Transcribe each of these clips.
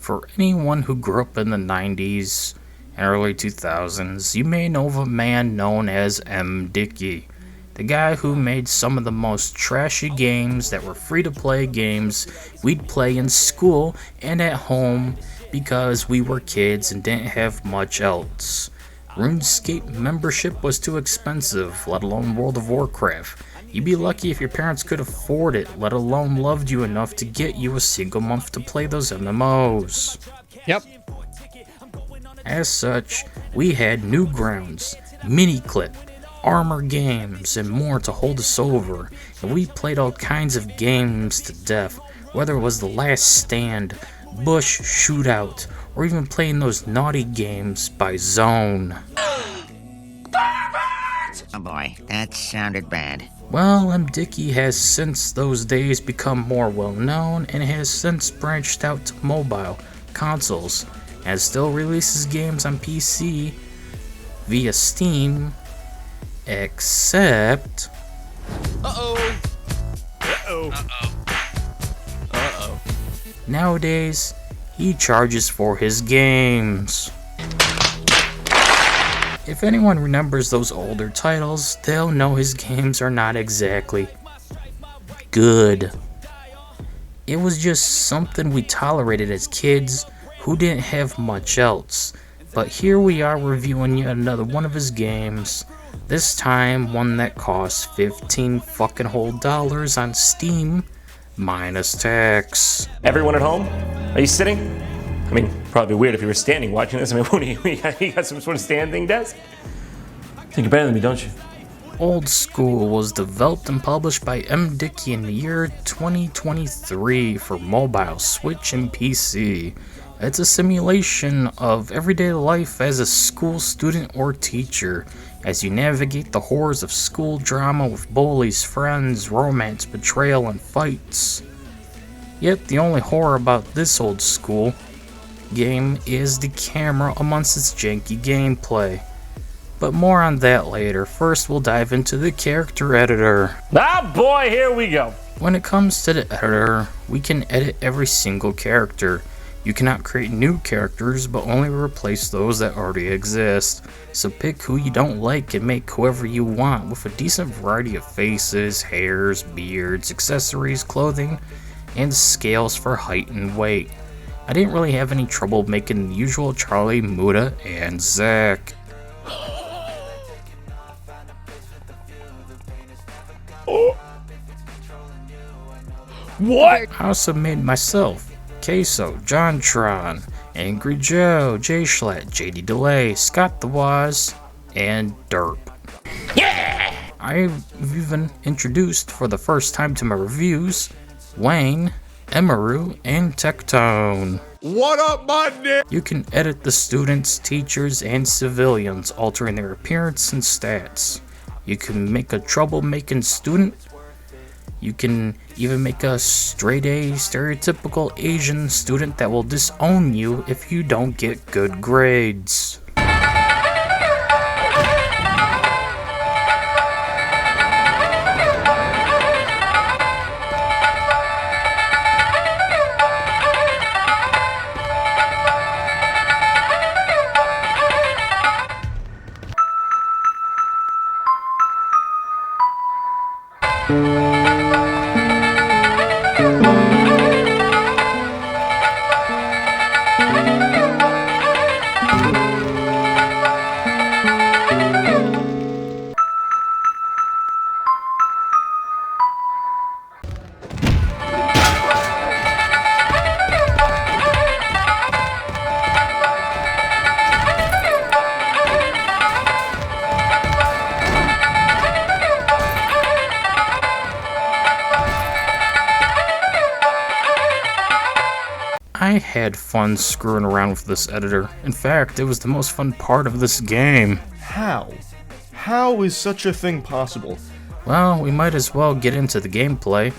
For anyone who grew up in the 90s and early 2000s, you may know of a man known as Mdickie, the guy who made some of the most trashy games that were free-to-play games we'd play in school and at home because we were kids and didn't have much else. RuneScape membership was too expensive, let alone World of Warcraft. You'd be lucky if your parents could afford it, let alone loved you enough to get you a single month to play those MMOs. Yep. As such, we had Newgrounds, Miniclip, Armor Games, and more to hold us over, and we played all kinds of games to death, whether it was The Last Stand, Bush Shootout, or even playing those naughty games by Zone. Oh boy, that sounded bad. Well, Mdickie has since those days become more well known and has since branched out to mobile consoles and still releases games on PC via Steam, except... Nowadays, he charges for his games. If anyone remembers those older titles, they'll know his games are not exactly good. It was just something we tolerated as kids who didn't have much else. But here we are reviewing yet another one of his games. This time one that costs $15 fucking whole dollars on Steam, minus tax. Everyone at home? Are you sitting? I mean, probably weird if you were standing watching this. I mean, what do you got some sort of standing desk? Think you're better than me, don't you? Old School was developed and published by Mdickie in the year 2023 for mobile, Switch, and PC. It's a simulation of everyday life as a school student or teacher, as you navigate the horrors of school drama with bullies, friends, romance, betrayal, and fights. Yet the only horror about this Old School game is the camera amongst its janky gameplay. But more on that later. First we'll dive into the character editor. Ah boy, here we go. When it comes to the editor, we can edit every single character. You cannot create new characters, but only replace those that already exist. So pick who you don't like and make whoever you want, with a decent variety of faces, hairs, beards, accessories, clothing, and scales for height and weight. I didn't really have any trouble making the usual Charlie, Muda, and Zack. What? I also made myself, Queso, Jontron, Angry Joe, J Schlatt, JD Delay, Scott the Waz, and Derp. Yeah! I've even introduced for the first time to my reviews Wayne, Emaru, and Tectone. What up, my nigga? You can edit the students, teachers, and civilians, altering their appearance and stats. You can make a troublemaking student. You can even make a straight-A, stereotypical Asian student that will disown you if you don't get good grades. I had fun screwing around with this editor. In fact, it was the most fun part of this game. How? How is such a thing possible? Well, we might as well get into the gameplay,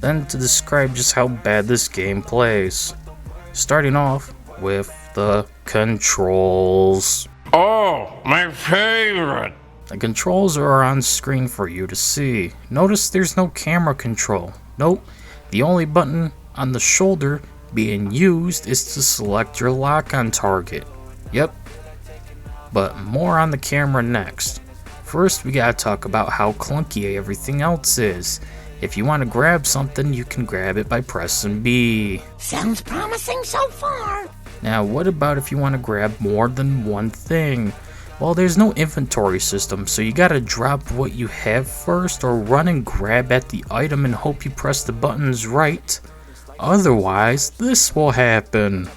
then to describe just how bad this game plays. Starting off with the controls. Oh, my favorite. The controls are on screen for you to see. Notice there's no camera control. Nope, the only button on the shoulder being used is to select your lock-on target. Yep, but more on the camera next. First, we gotta talk about how clunky everything else is. If you want to grab something, you can grab it by pressing B. Sounds promising so far. Now, what about if you want to grab more than one thing? Well, there's no inventory system, so you gotta drop what you have first or run and grab at the item and hope you press the buttons right. Otherwise, this will happen.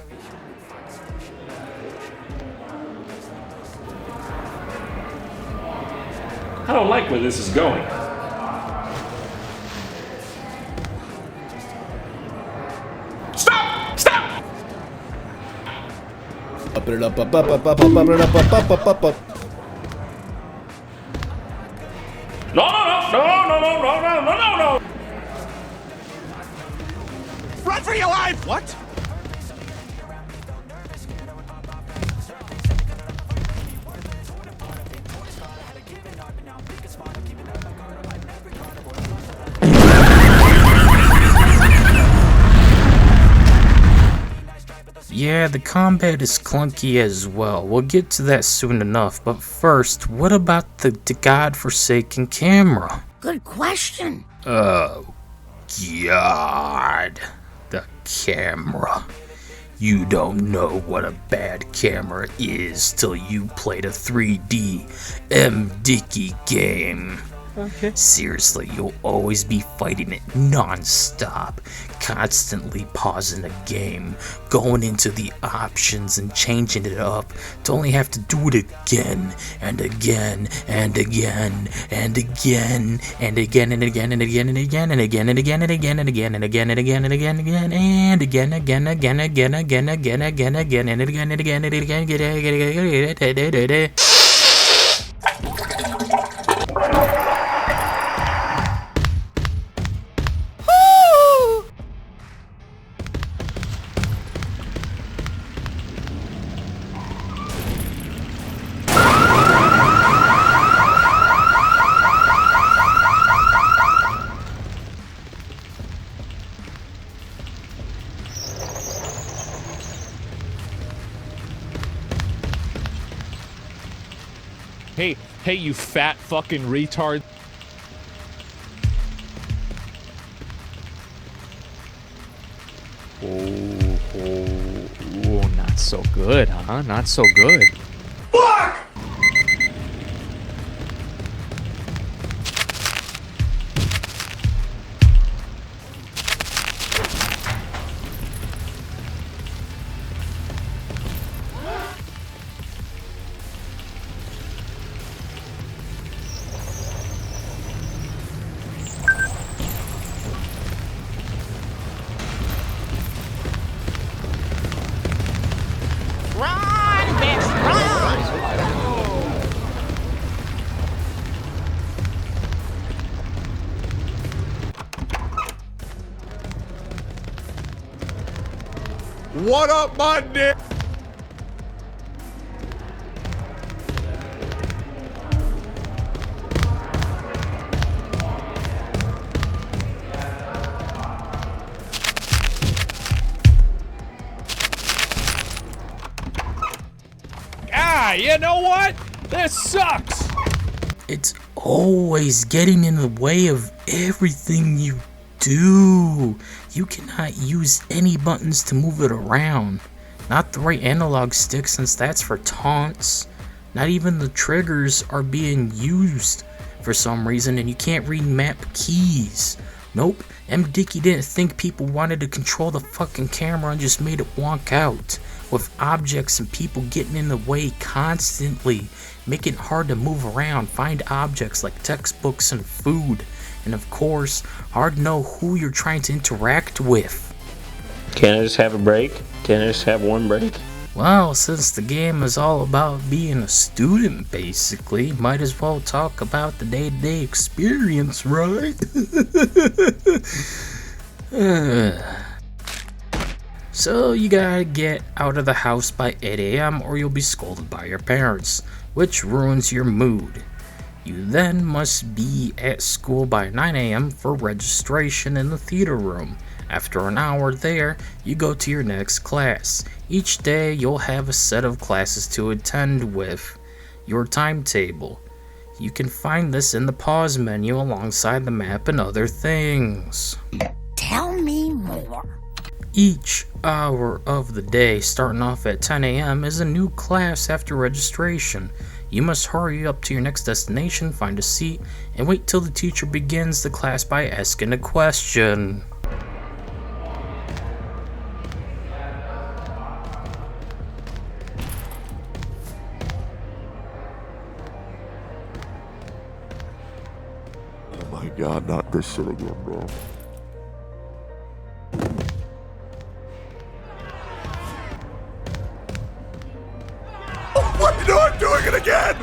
I don't like where this is going. Stop! Stop! Up it up, up, up, up, up, up, up, up, up, up, up, up. No, no, no, no, no, no, no, no, no, no! Run for your life! What? Yeah, the combat is clunky as well. We'll get to that soon enough, but first, what about the godforsaken camera? Good question. Oh, God. The camera. You don't know what a bad camera is till you played a 3D Mdickie game. Okay. Seriously, you'll always be fighting it non-stop, constantly pausing a game, going into the options and changing it up to only have to do it again and again and again and again and again and again and again and again and again and again and again and again and again and again and again and again and again again again again again again again again and again and again and again and again. Hey, you fat fucking retard. Oh, not so good, huh? Not so good. What up, my dick? Ah, you know what? This sucks. It's always getting in the way of everything you do. You cannot use any buttons to move it around. Not the right analog stick, since that's for taunts. Not even the triggers are being used for some reason, and you can't read map keys. Nope, Mdickie didn't think people wanted to control the fucking camera and just made it wonk out, with objects and people getting in the way constantly, making it hard to move around, find objects like textbooks and food, and of course, hard to know who you're trying to interact with. Can't I just have a break? Can't I just have one break? Well, since the game is all about being a student, basically, might as well talk about the day-to-day experience, right? So you gotta get out of the house by 8 a.m. or you'll be scolded by your parents, which ruins your mood. You then must be at school by 9 a.m. for registration in the theater room. After an hour there, you go to your next class. Each day you'll have a set of classes to attend with your timetable. You can find this in the pause menu alongside the map and other things. Tell me more. Each hour of the day, starting off at 10 a.m., is a new class after registration. You must hurry up to your next destination, find a seat, and wait till the teacher begins the class by asking a question. Oh my god, not this shit again, bro. What are you doing? Doing it again!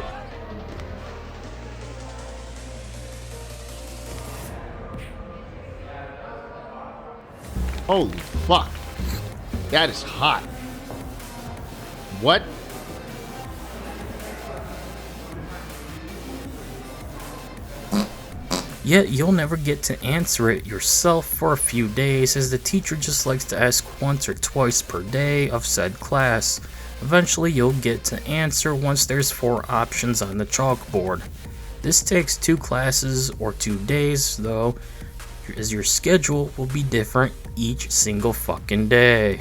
Holy fuck. That is hot. What? Yet you'll never get to answer it yourself for a few days, as the teacher just likes to ask once or twice per day of said class. Eventually you'll get to answer once there's 4 options on the chalkboard. This takes 2 classes or 2 days though, as your schedule will be different each single fucking day.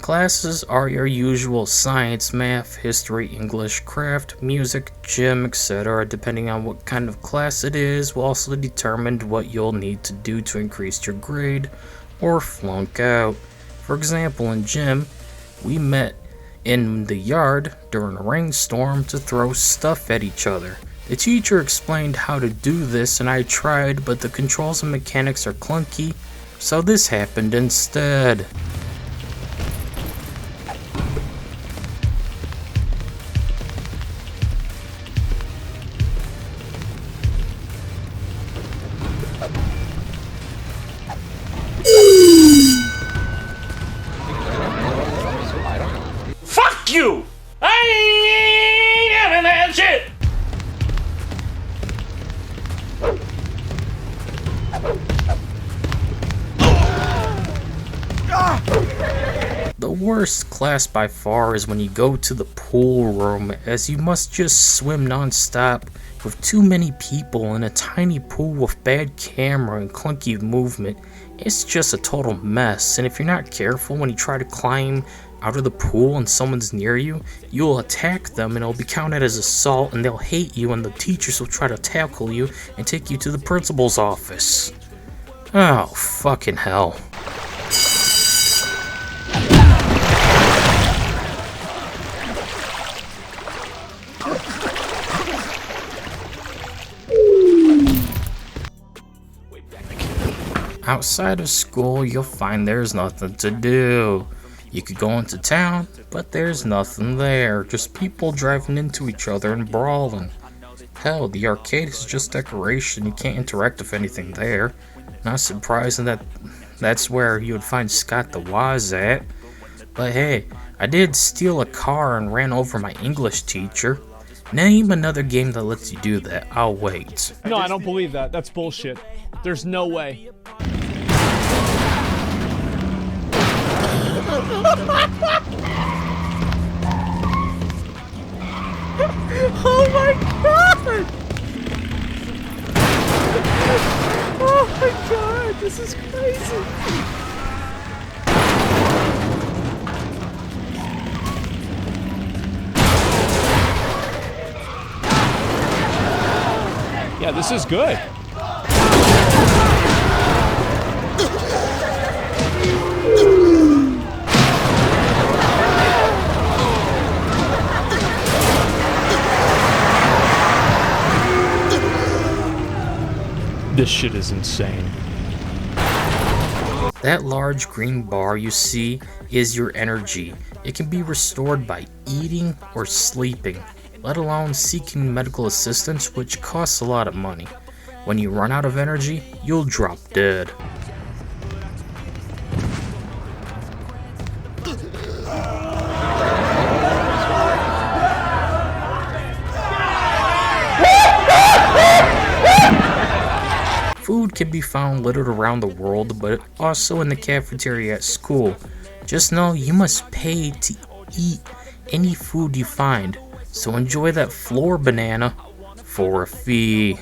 Classes are your usual science, math, history, English, craft, music, gym, etc. Depending on what kind of class it is, will also determine what you'll need to do to increase your grade or flunk out. For example, in gym, we met in the yard during a rainstorm to throw stuff at each other. The teacher explained how to do this and I tried, but the controls and mechanics are clunky, so this happened instead. Fuck you! I ain't having that shit! The worst class by far is when you go to the pool room, as you must just swim non-stop with too many people in a tiny pool with bad camera and clunky movement. It's just a total mess, and if you're not careful when you try to climb out of the pool and someone's near you, you'll attack them and it'll be counted as assault and they'll hate you and the teachers will try to tackle you and take you to the principal's office. Oh, fucking hell. Outside of school, you'll find there's nothing to do. You could go into town, but there's nothing there. Just people driving into each other and brawling. Hell, the arcade is just decoration. You can't interact with anything there. Not surprising that that's where you would find Scott the Waz at. But hey, I did steal a car and ran over my English teacher. Name another game that lets you do that. I'll wait. No, I don't believe that. That's bullshit. There's no way. Oh my god! Oh my god, this is crazy! Yeah, this is good. This shit is insane. That large green bar you see is your energy. It can be restored by eating or sleeping. let alone seeking medical assistance, which costs a lot of money. When you run out of energy, you'll drop dead. Food can be found littered around the world, but also in the cafeteria at school. Just know you must pay to eat any food you find, so enjoy that floor banana for a fee.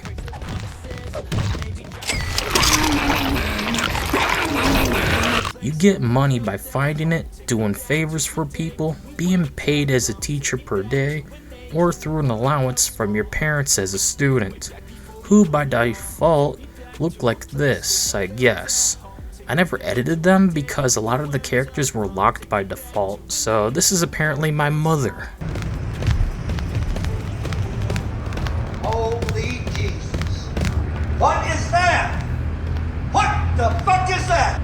You get money by finding it, doing favors for people, being paid as a teacher per day, or through an allowance from your parents as a student, who by default look like this, I guess. I never edited them because a lot of the characters were locked by default, so this is apparently my mother. Holy Jesus. What is that? What the fuck is that?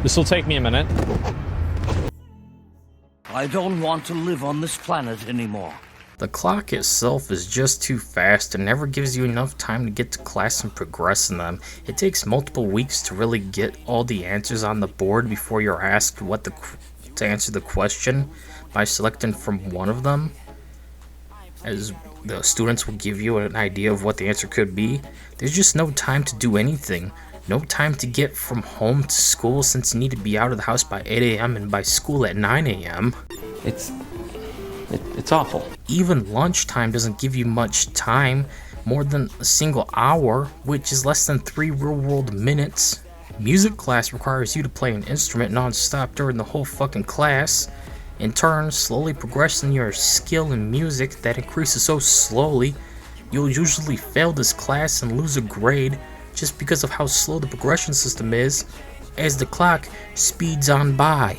This will take me a minute. I don't want to live on this planet anymore. The clock itself is just too fast and never gives you enough time to get to class and progress in them. It takes multiple weeks to really get all the answers on the board before you're asked to answer the question by selecting from one of them, as the students will give you an idea of what the answer could be. There's just no time to do anything. No time to get from home to school since you need to be out of the house by 8 a.m. and by school at 9 a.m. It's awful. Even lunchtime doesn't give you much time, more than a single hour, which is less than 3 real-world minutes. Music class requires you to play an instrument non-stop during the whole fucking class. In turn, slowly progressing your skill in music that increases so slowly, you'll usually fail this class and lose a grade just because of how slow the progression system is as the clock speeds on by.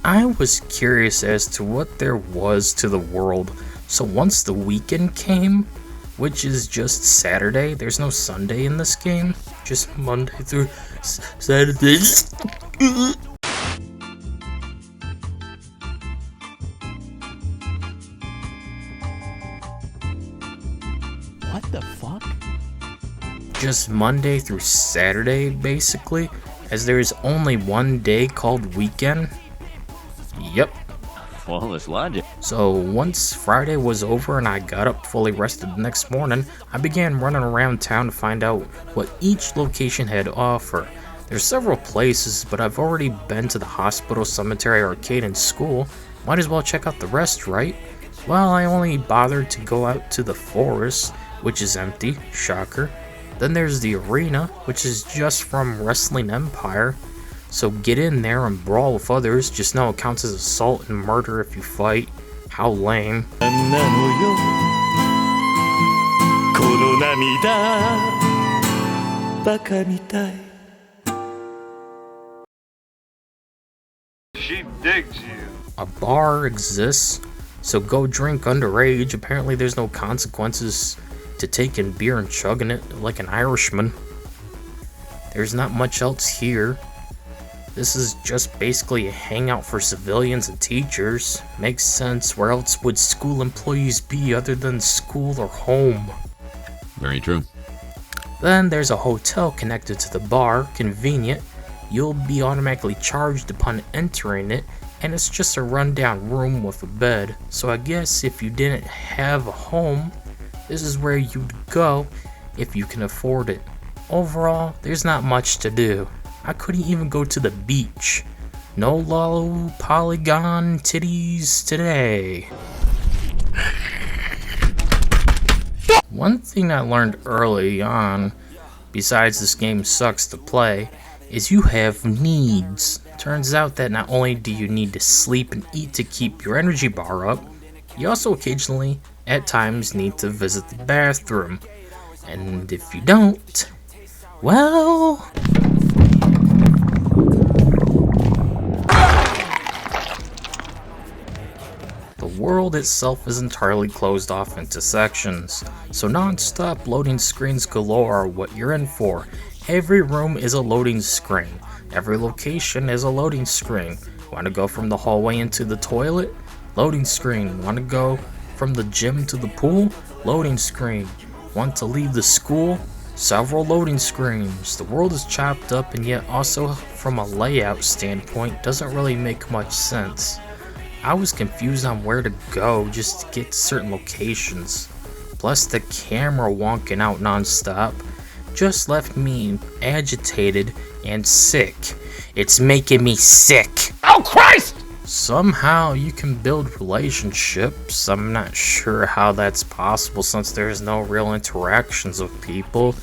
I was curious as to what there was to the world, so once the weekend came, which is just Saturday, there's no Sunday in this game, just Monday through Saturday. What the fuck? Just Monday through Saturday, basically, as there is only one day called weekend. Yep. Flawless logic. So once Friday was over and I got up fully rested the next morning, I began running around town to find out what each location had to offer. There's several places, but I've already been to the hospital, cemetery, arcade, and school. Might as well check out the rest, right? Well, I only bothered to go out to the forest, which is empty, shocker. Then there's the arena, which is just from Wrestling Empire. So get in there and brawl with others, just know it counts as assault and murder if you fight. How lame. She digs you. A bar exists, so go drink underage. Apparently there's no consequences to taking beer and chugging it like an Irishman. There's not much else here. This is just basically a hangout for civilians and teachers. Makes sense, where else would school employees be other than school or home? Very true. Then there's a hotel connected to the bar, convenient. You'll be automatically charged upon entering it, and it's just a rundown room with a bed. So I guess if you didn't have a home, this is where you'd go if you can afford it. Overall, there's not much to do. I couldn't even go to the beach. No low polygon titties today. One thing I learned early on, besides this game sucks to play, is you have needs. Turns out that not only do you need to sleep and eat to keep your energy bar up, you also occasionally, at times, need to visit the bathroom. And if you don't, well... The world itself is entirely closed off into sections, so non-stop loading screens galore are what you're in for. Every room is a loading screen. Every location is a loading screen. Want to go from the hallway into the toilet? Loading screen. Want to go from the gym to the pool? Loading screen. Want to leave the school? Several loading screens. The world is chopped up, and yet also from a layout standpoint doesn't really make much sense. I was confused on where to go just to get to certain locations. Plus the camera wonking out non-stop just left me agitated and sick. It's making me sick. Oh, Christ! Somehow you can build relationships. I'm not sure how that's possible since there's no real interactions with people.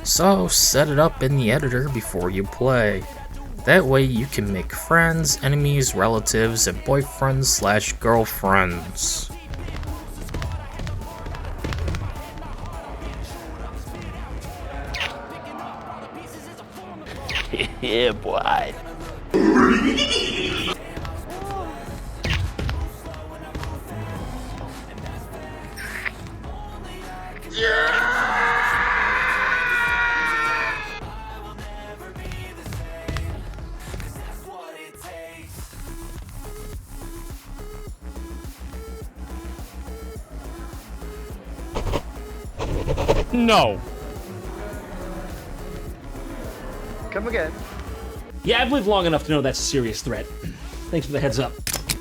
So set it up in the editor before you play. That way you can make friends, enemies, relatives, and boyfriends/girlfriends. Yeah, boy. No. Come again. Yeah, I've lived long enough to know that's a serious threat. Thanks for the heads up.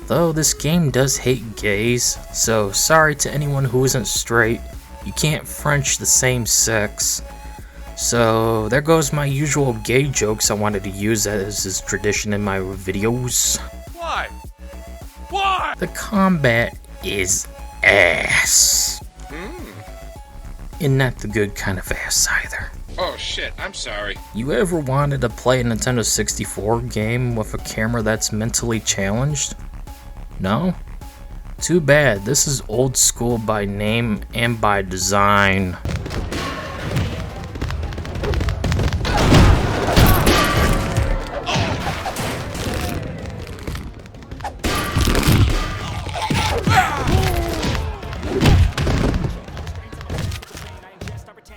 Though this game does hate gays, so sorry to anyone who isn't straight. You can't French the same sex. So there goes my usual gay jokes I wanted to use as is tradition in my videos. Why? Why? The combat is ass. And not the good kind of ass either. Oh shit, I'm sorry. You ever wanted to play a Nintendo 64 game with a camera that's mentally challenged? No? Too bad, this is old school by name and by design.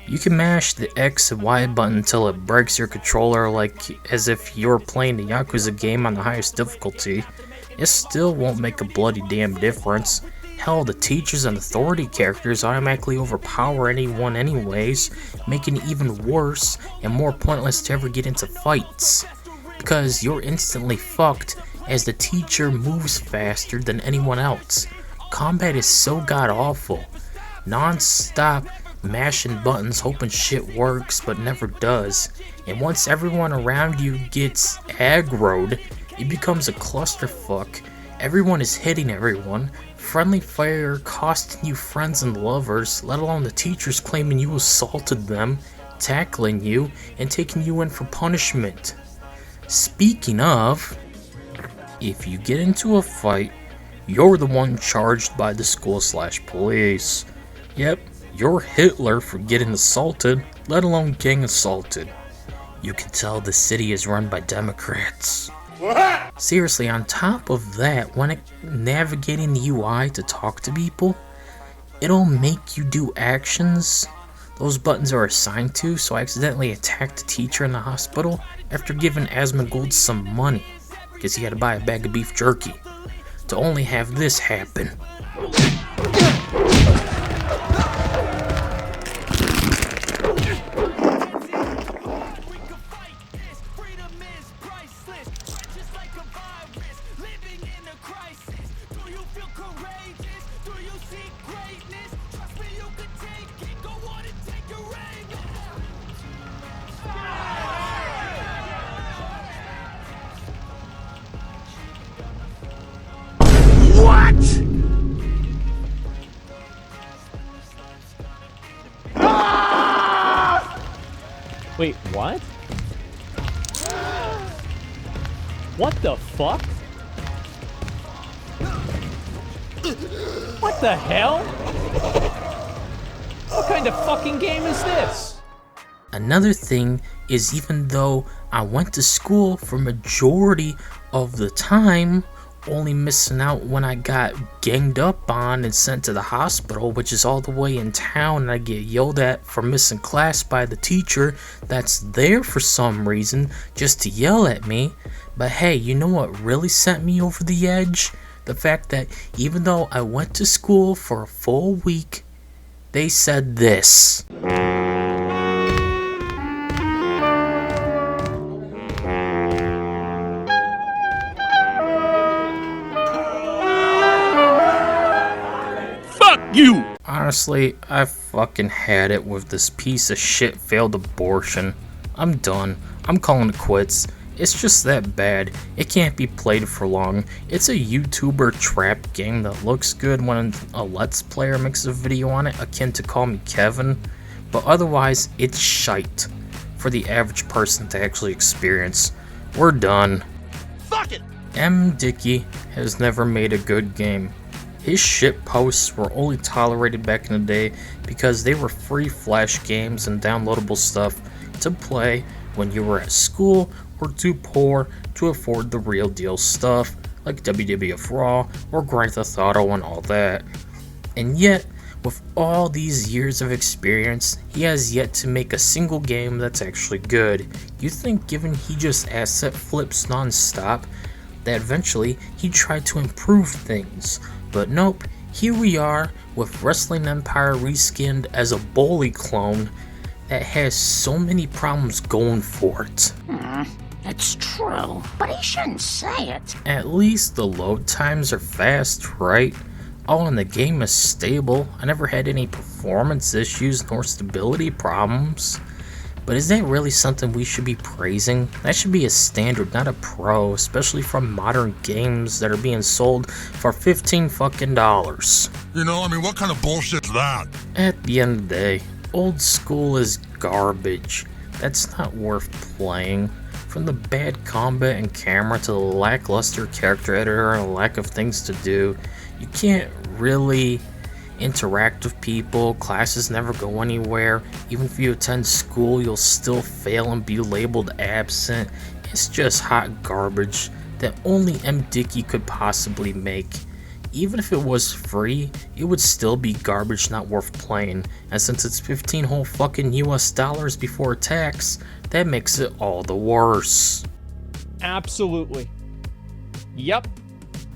You can mash the X and Y button until it breaks your controller like as if you're playing the Yakuza game on the highest difficulty. It still won't make a bloody damn difference. Hell, the teachers and authority characters automatically overpower anyone anyways, making it even worse and more pointless to ever get into fights. Because you're instantly fucked as the teacher moves faster than anyone else. Combat is so god-awful. Non-stop mashing buttons hoping shit works but never does, and once everyone around you gets aggroed, it becomes a clusterfuck. Everyone is hitting everyone, friendly fire costing you friends and lovers, let alone the teachers claiming you assaulted them, tackling you, and taking you in for punishment. Speaking of, if you get into a fight, you're the one charged by the school/police. Yep, you're Hitler for getting assaulted, let alone gang assaulted. You can tell the city is run by Democrats. What? Seriously, on top of that, when navigating the UI to talk to people, it'll make you do actions those buttons are assigned to, so I accidentally attacked a teacher in the hospital after giving Asmongold some money, because he had to buy a bag of beef jerky, to only have this happen. Wait, what? What the fuck? What the hell? What kind of fucking game is this? Another thing is, even though I went to school for majority of the time, only missing out when I got ganged up on and sent to the hospital, which is all the way in town, and I get yelled at for missing class by the teacher that's there for some reason just to yell at me. But hey, you know what really sent me over the edge? The fact that even though I went to school for a full week, they said this. You! Honestly, I fucking had it with this piece of shit failed abortion. I'm done. I'm calling it quits. It's just that bad. It can't be played for long. It's a YouTuber trap game that looks good when a Let's Player makes a video on it, akin to Call Me Kevin. But otherwise, it's shite for the average person to actually experience. We're done. Fuck it! Mdickie has never made a good game. His shit posts were only tolerated back in the day because they were free flash games and downloadable stuff to play when you were at school or too poor to afford the real deal stuff like WWF Raw or Grand Theft Auto and all that. And yet, with all these years of experience, he has yet to make a single game that's actually good. You'd think, given he just asset flips non-stop, that eventually he'd try to improve things. But nope, here we are with Wrestling Empire reskinned as a Bully clone that has so many problems going for it. It's true, but he shouldn't say it. At least the load times are fast, right? Oh, and the game is stable. I never had any performance issues nor stability problems. But is that really something we should be praising? That should be a standard, not a pro, especially from modern games that are being sold for $15 fucking. You know, I mean, what kind of bullshit's that? At the end of the day, old school is garbage. That's not worth playing. From the bad combat and camera to the lackluster character editor and a lack of things to do, you can't really interact with people, classes never go anywhere, even if you attend school you'll still fail and be labeled absent. It's just hot garbage that only Mdickie could possibly make. Even if it was free, it would still be garbage not worth playing, and since it's 15 whole fucking US dollars before tax, that makes it all the worse. Absolutely. Yep.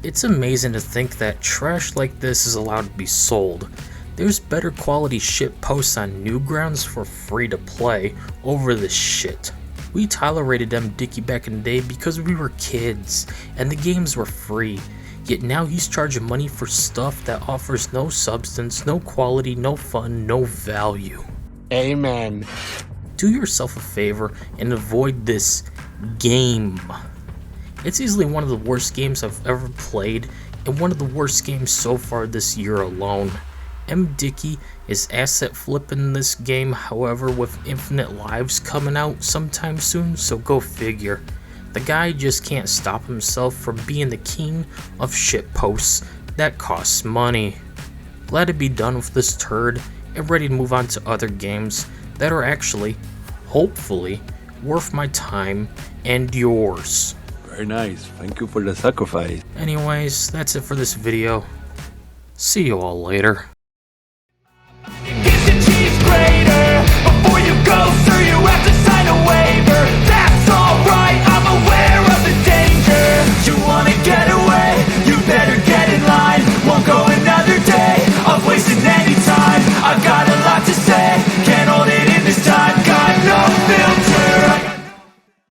It's amazing to think that trash like this is allowed to be sold. There's better quality shit posts on Newgrounds for free to play over this shit. We tolerated Mdickie back in the day because we were kids and the games were free. Yet now he's charging money for stuff that offers no substance, no quality, no fun, no value. Amen. Do yourself a favor and avoid this game. It's easily one of the worst games I've ever played, and one of the worst games so far this year alone. Mdickie is asset flipping this game, however, with Infinite Lives coming out sometime soon, so go figure. The guy just can't stop himself from being the king of shitposts that costs money. Glad to be done with this turd and ready to move on to other games that are actually, hopefully, worth my time and yours. Very nice. Thank you for the sacrifice. Anyways, that's it for this video. See you all later.